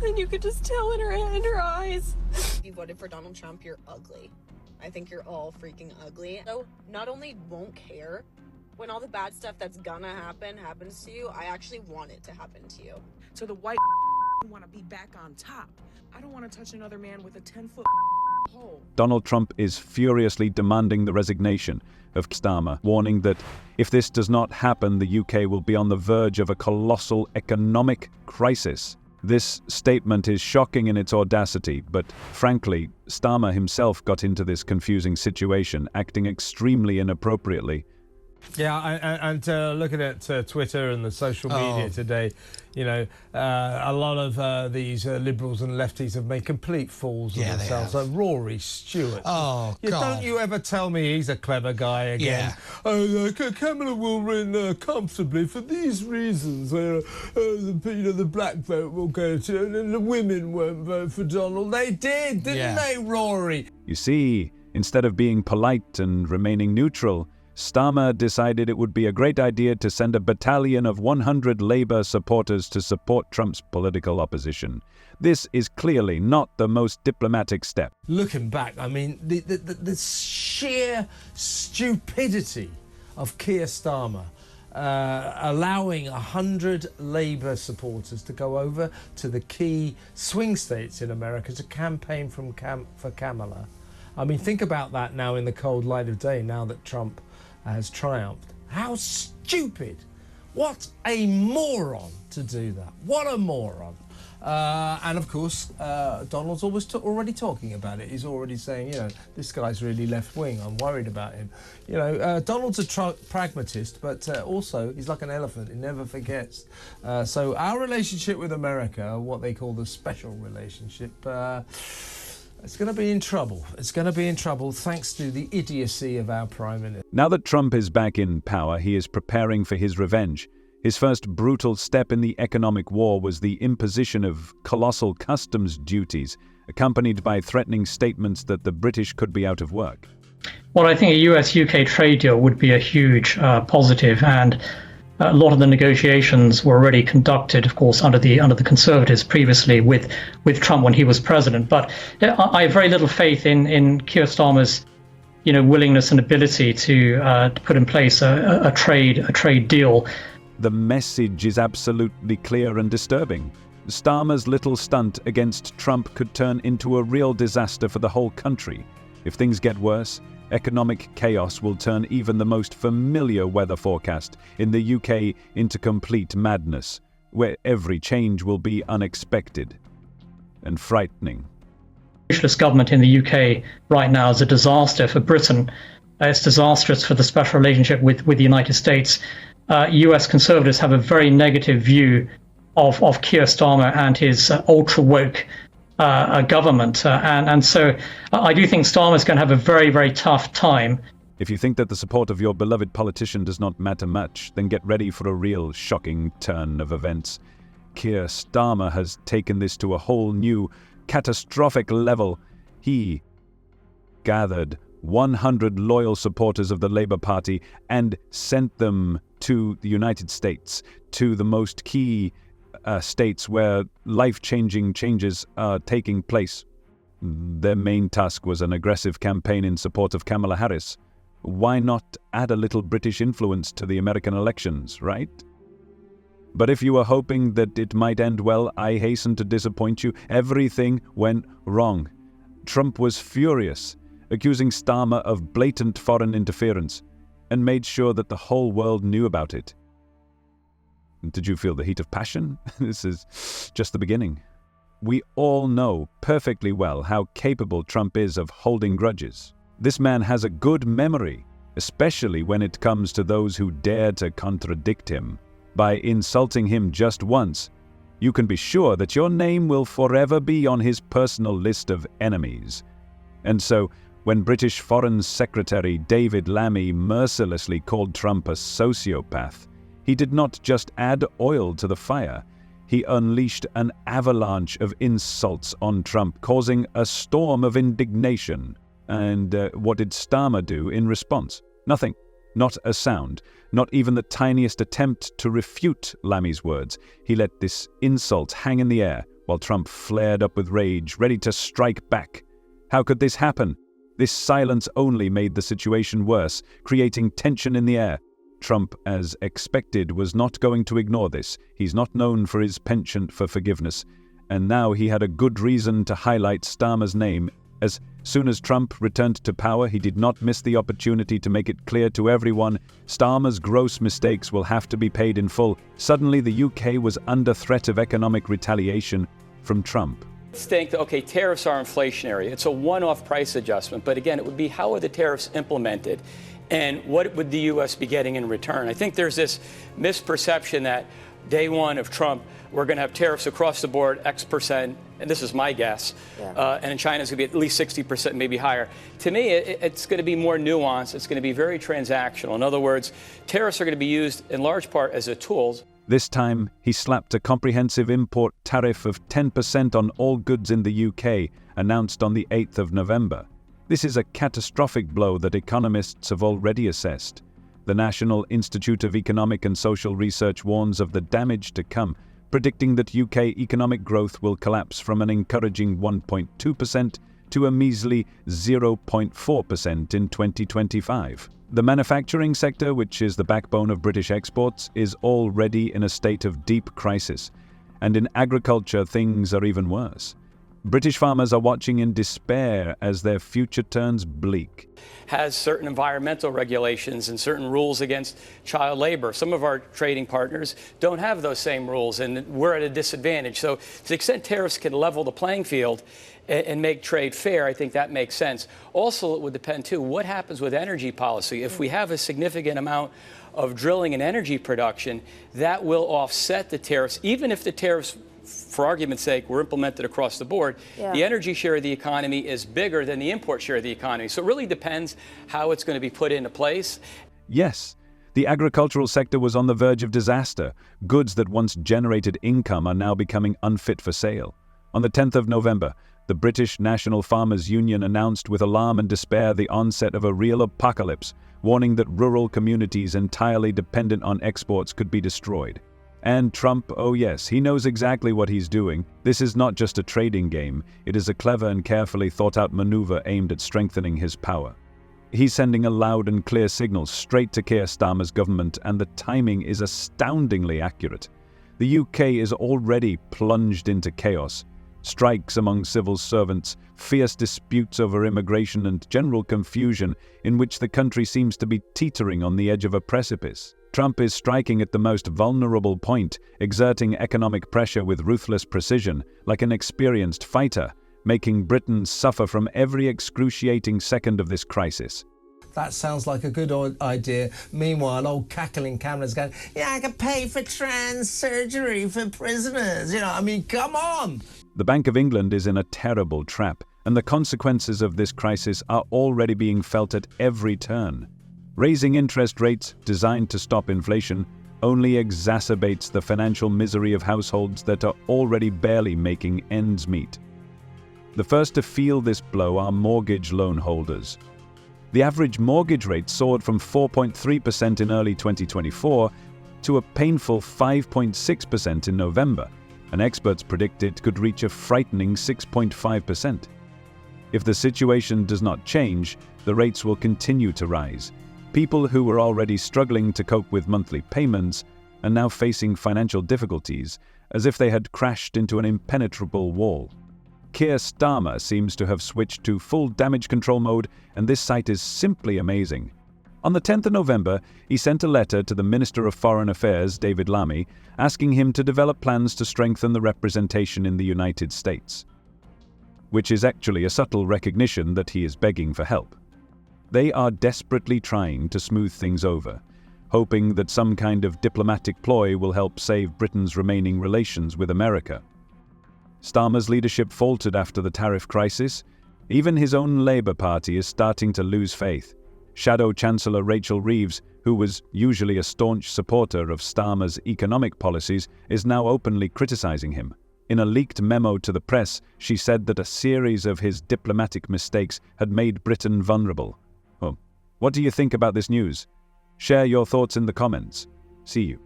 And you could just tell in her eyes. If you voted for Donald Trump, you're ugly. I think you're all freaking ugly. So not only won't care when all the bad stuff that's gonna happen happens to you, I actually want it to happen to you. So the white want to be back on top. I don't want to touch another man with a 10-foot hole. Donald Trump is furiously demanding the resignation of Keir Starmer, warning that if this does not happen, the UK will be on the verge of a colossal economic crisis. This statement is shocking in its audacity, but frankly, Starmer himself got into this confusing situation, acting extremely inappropriately. Yeah, and looking at Twitter and the social media today, you know, a lot of these liberals and lefties have made complete fools of themselves. Like Rory Stewart. Oh, God. Don't you ever tell me he's a clever guy again. Yeah. Oh, Kamala will win comfortably for these reasons. The black vote will go to, and the women won't vote for Donald. They did, didn't they, Rory? You see, instead of being polite and remaining neutral, Starmer decided it would be a great idea to send a battalion of 100 Labour supporters to support Trump's political opposition. This is clearly not the most diplomatic step. Looking back, I mean, the sheer stupidity of Keir Starmer allowing 100 Labour supporters to go over to the key swing states in America to campaign for Kamala. I mean, think about that now in the cold light of day, now that Trump has triumphed. How stupid! What a moron to do that. What a moron. And of course, Donald's already talking about it. He's already saying, you know, this guy's really left-wing. I'm worried about him. You know, Donald's a pragmatist, but also he's like an elephant. He never forgets. So our relationship with America, what they call the special relationship, it's going to be in trouble. It's going to be in trouble thanks to the idiocy of our Prime Minister. Now that Trump is back in power, he is preparing for his revenge. His first brutal step in the economic war was the imposition of colossal customs duties, accompanied by threatening statements that the British could be out of work. Well, I think a US-UK trade deal would be a huge positive, and a lot of the negotiations were already conducted, of course, under the Conservatives previously with Trump when he was president. But I have very little faith in Keir Starmer's, you know, willingness and ability to put in place a trade deal. The message is absolutely clear and disturbing. Starmer's little stunt against Trump could turn into a real disaster for the whole country. If things get worse, economic chaos will turn even the most familiar weather forecast in the UK into complete madness, where every change will be unexpected and frightening. The socialist government in the UK right now is a disaster for Britain. It's disastrous for the special relationship with the United States. US Conservatives have a very negative view of Keir Starmer and his ultra-woke government. And so I do think Starmer's going to have a very, very tough time. If you think that the support of your beloved politician does not matter much, then get ready for a real shocking turn of events. Keir Starmer has taken this to a whole new, catastrophic level. He gathered 100 loyal supporters of the Labour Party and sent them to the United States, to the most key states where life-changing changes are taking place. Their main task was an aggressive campaign in support of Kamala Harris. Why not add a little British influence to the American elections, right? But if you were hoping that it might end well, I hasten to disappoint you. Everything went wrong. Trump was furious, accusing Starmer of blatant foreign interference, and made sure that the whole world knew about it. Did you feel the heat of passion? This is just the beginning. We all know perfectly well how capable Trump is of holding grudges. This man has a good memory, especially when it comes to those who dare to contradict him. By insulting him just once, you can be sure that your name will forever be on his personal list of enemies. And so, when British Foreign Secretary David Lammy mercilessly called Trump a sociopath, he did not just add oil to the fire. He unleashed an avalanche of insults on Trump, causing a storm of indignation. And what did Starmer do in response? Nothing. Not a sound. Not even the tiniest attempt to refute Lammy's words. He let this insult hang in the air, while Trump flared up with rage, ready to strike back. How could this happen? This silence only made the situation worse, creating tension in the air. Trump, as expected, was not going to ignore this. He's not known for his penchant for forgiveness, and now he had a good reason to highlight Starmer's name. As soon as Trump returned to power, he did not miss the opportunity to make it clear to everyone Starmer's gross mistakes will have to be paid in full. Suddenly, the UK was under threat of economic retaliation from Trump. Let's think that, okay, tariffs are inflationary. It's a one-off price adjustment. But again, it would be how are the tariffs implemented and what would the U.S. be getting in return? I think there's this misperception that day one of Trump, we're going to have tariffs across the board, X%, and this is my guess, and in China it's going to be at least 60%, maybe higher. To me, it's going to be more nuanced. It's going to be very transactional. In other words, tariffs are going to be used in large part as a tool. This time, he slapped a comprehensive import tariff of 10% on all goods in the UK, announced on the 8th of November. This is a catastrophic blow that economists have already assessed. The National Institute of Economic and Social Research warns of the damage to come, predicting that UK economic growth will collapse from an encouraging 1.2% to a measly 0.4% in 2025. The manufacturing sector, which is the backbone of British exports, is already in a state of deep crisis, and in agriculture things are even worse. British farmers are watching in despair as their future turns bleak. Has certain environmental regulations and certain rules against child labor. Some of our trading partners don't have those same rules, and we're at a disadvantage. So to the extent tariffs can level the playing field and make trade fair, I think that makes sense. Also, it would depend, too, what happens with energy policy. If we have a significant amount of drilling and energy production, that will offset the tariffs, even if the tariffs, for argument's sake, were implemented across the board. The energy share of the economy is bigger than the import share of the economy. So it really depends how it's going to be put into place. Yes, the agricultural sector was on the verge of disaster. Goods that once generated income are now becoming unfit for sale. On the 10th of November, the British National Farmers Union announced with alarm and despair the onset of a real apocalypse, warning that rural communities entirely dependent on exports could be destroyed. And Trump, oh yes, he knows exactly what he's doing. This is not just a trading game, it is a clever and carefully thought-out maneuver aimed at strengthening his power. He's sending a loud and clear signal straight to Keir Starmer's government, and the timing is astoundingly accurate. The UK is already plunged into chaos. Strikes among civil servants, fierce disputes over immigration, and general confusion in which the country seems to be teetering on the edge of a precipice. Trump is striking at the most vulnerable point, exerting economic pressure with ruthless precision, like an experienced fighter, making Britain suffer from every excruciating second of this crisis. That sounds like a good idea. Meanwhile, old cackling Cameron's going, yeah, I can pay for trans surgery for prisoners. You know, I mean, come on. The Bank of England is in a terrible trap, and the consequences of this crisis are already being felt at every turn. Raising interest rates designed to stop inflation only exacerbates the financial misery of households that are already barely making ends meet. The first to feel this blow are mortgage loan holders. The average mortgage rate soared from 4.3% in early 2024 to a painful 5.6% in November, and experts predict it could reach a frightening 6.5%. If the situation does not change, the rates will continue to rise. People who were already struggling to cope with monthly payments are now facing financial difficulties as if they had crashed into an impenetrable wall. Keir Starmer seems to have switched to full damage control mode, and this sight is simply amazing. On the 10th of November, he sent a letter to the Minister of Foreign Affairs, David Lammy, asking him to develop plans to strengthen the representation in the United States, which is actually a subtle recognition that he is begging for help. They are desperately trying to smooth things over, hoping that some kind of diplomatic ploy will help save Britain's remaining relations with America. Starmer's leadership faltered after the tariff crisis. Even his own Labour Party is starting to lose faith. Shadow Chancellor Rachel Reeves, who was usually a staunch supporter of Starmer's economic policies, is now openly criticising him. In a leaked memo to the press, she said that a series of his diplomatic mistakes had made Britain vulnerable. What do you think about this news? Share your thoughts in the comments. See you.